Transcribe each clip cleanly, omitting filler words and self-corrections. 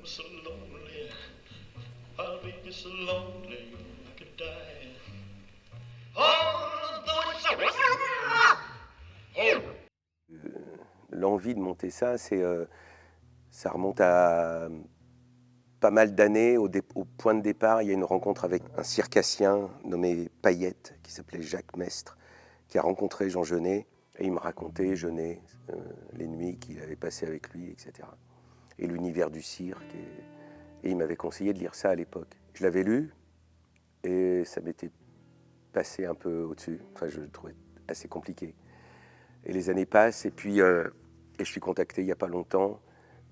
so lonely. I'll be so lonely I could die. Although it's so... L'envie de monter ça, ça remonte à pas mal d'années. Au point de départ, il y a une rencontre avec un circassien nommé Payette, qui s'appelait Jacques Mestre, qui a rencontré Jean Genet, et il me racontait, Genet, les nuits qu'il avait passées avec lui, etc. Et l'univers du cirque. Et il m'avait conseillé de lire ça à l'époque. Je l'avais lu, et ça m'était passé un peu au-dessus. Enfin, je le trouvais assez compliqué. Et les années passent, et puis je suis contacté il n'y a pas longtemps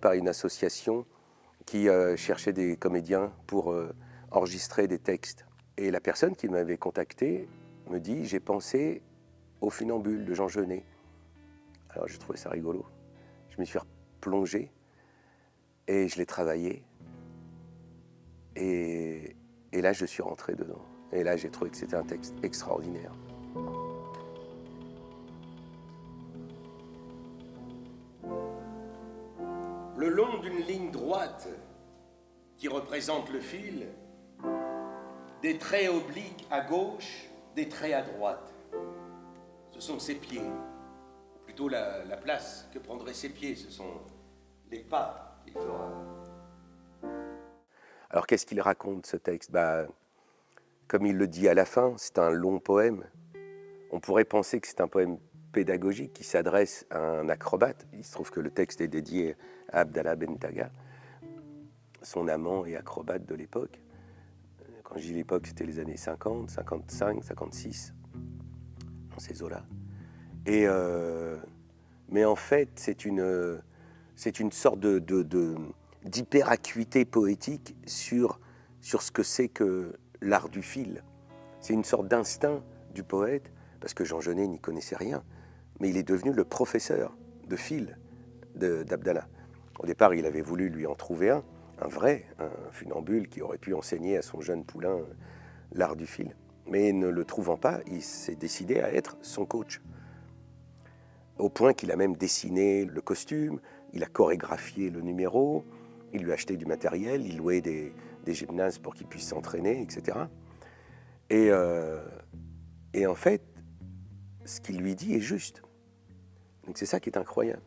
par une association qui cherchait des comédiens pour enregistrer des textes. Et la personne qui m'avait contacté me dit « J'ai pensé au Funambule de Jean Genet ». Alors j'ai trouvé ça rigolo. Je m'y suis replongé et je l'ai travaillé. Et là, je suis rentré dedans. Et là, j'ai trouvé que c'était un texte extraordinaire. Le long d'une ligne droite qui représente le fil, des traits obliques à gauche, des traits à droite. Ce sont ses pieds, ou plutôt la place que prendraient ses pieds, ce sont les pas qu'il fera. Alors qu'est-ce qu'il raconte ce texte ? Comme il le dit à la fin, c'est un long poème. On pourrait penser que c'est un poème pédagogique qui s'adresse à un acrobate. Il se trouve que le texte est dédié à Abdallah Bentaga, son amant et acrobate de l'époque. Quand je dis l'époque, c'était les années 50, 55, 56, dans ces eaux-là. Mais en fait, c'est une sorte d'hyperacuité poétique sur ce que c'est que l'art du fil. C'est une sorte d'instinct du poète, parce que Jean Genet n'y connaissait rien, mais il est devenu le professeur de fil d'Abdallah. Au départ, il avait voulu lui en trouver un vrai, un funambule qui aurait pu enseigner à son jeune poulain l'art du fil. Mais ne le trouvant pas, il s'est décidé à être son coach. Au point qu'il a même dessiné le costume, il a chorégraphié le numéro, il lui a acheté du matériel, il louait des gymnases pour qu'il puisse s'entraîner, etc. Et en fait, ce qu'il lui dit est juste. Donc c'est ça qui est incroyable.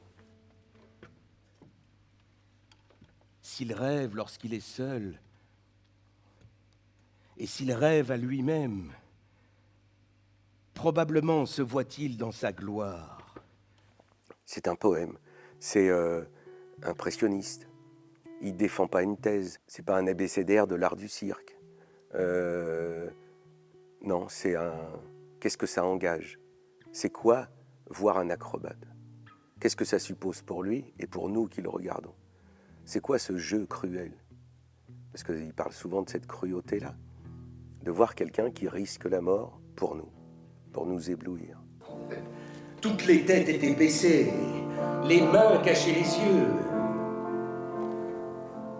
S'il rêve lorsqu'il est seul, et s'il rêve à lui-même, probablement se voit-il dans sa gloire. C'est un poème, c'est impressionniste. Il ne défend pas une thèse, c'est pas un abécédaire de l'art du cirque. Non, c'est un... Qu'est-ce que ça engage ? C'est quoi voir un acrobate ? Qu'est-ce que ça suppose pour lui et pour nous qui le regardons ? C'est quoi ce jeu cruel ? Parce qu'il parle souvent de cette cruauté-là, de voir quelqu'un qui risque la mort pour nous éblouir. Toutes les têtes étaient baissées, les mains cachaient les yeux.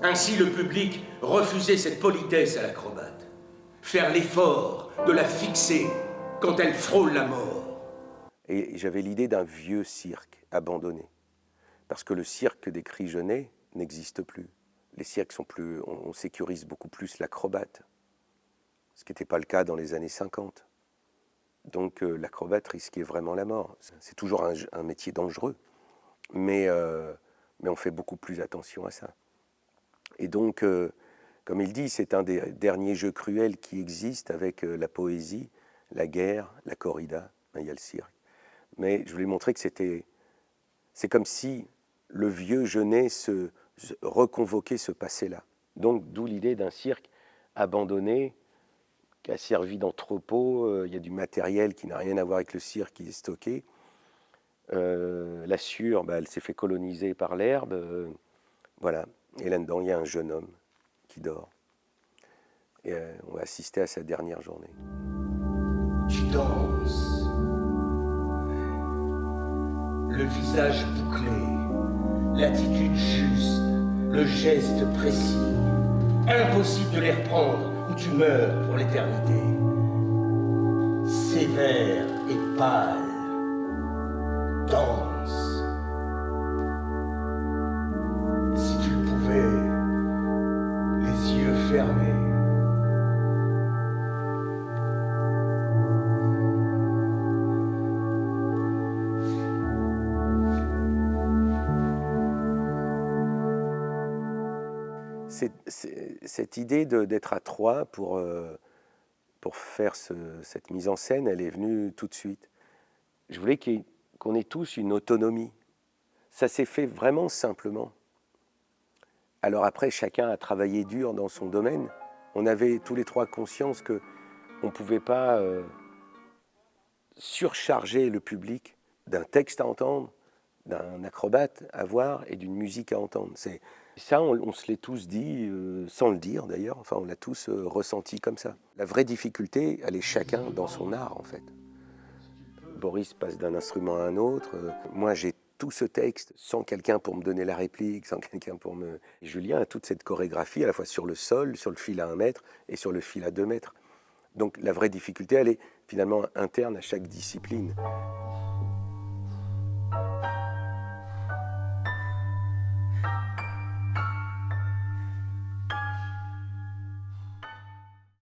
Ainsi le public refusait cette politesse à l'acrobate. Faire l'effort de la fixer quand elle frôle la mort. Et j'avais l'idée d'un vieux cirque abandonné. Parce que le cirque décrit Genet n'existe plus. Les cirques sont plus... On sécurise beaucoup plus l'acrobate. Ce qui n'était pas le cas dans les années 50. Donc l'acrobate risquait vraiment la mort. C'est toujours un métier dangereux, mais on fait beaucoup plus attention à ça. Et donc, comme il dit, c'est un des derniers jeux cruels qui existent avec la poésie, la guerre, la corrida, il y a le cirque. Mais je voulais montrer que c'est comme si le vieux Genet se reconvoquait ce passé-là. Donc d'où l'idée d'un cirque abandonné, qui a servi d'entrepôt. Il y a du matériel qui n'a rien à voir avec le cirque qui est stocké. La Sûre, elle s'est fait coloniser par l'herbe. Voilà. Et là-dedans, il y a un jeune homme qui dort. Et on va assister à sa dernière journée. Tu danses. Le visage bouclé, l'attitude juste, le geste précis. Impossible de les reprendre ou tu meurs pour l'éternité. Sévère et pâle, danse. Si tu le pouvais, fermés. Cette idée d'être à trois pour faire cette mise en scène, elle est venue tout de suite. Je voulais qu'on ait tous une autonomie. Ça s'est fait vraiment simplement. Alors après, chacun a travaillé dur dans son domaine. On avait tous les trois conscience qu'on ne pouvait pas surcharger le public d'un texte à entendre, d'un acrobate à voir et d'une musique à entendre. Ça, on se l'est tous dit, sans le dire d'ailleurs, enfin on l'a tous ressenti comme ça. La vraie difficulté, elle est chacun dans son art en fait. Boris passe d'un instrument à un autre, moi j'ai tout ce texte sans quelqu'un pour me donner la réplique, sans quelqu'un pour me... Et Julien a toute cette chorégraphie à la fois sur le sol, sur le fil à 1 mètre et sur le fil à 2 mètres. Donc la vraie difficulté, elle est finalement interne à chaque discipline.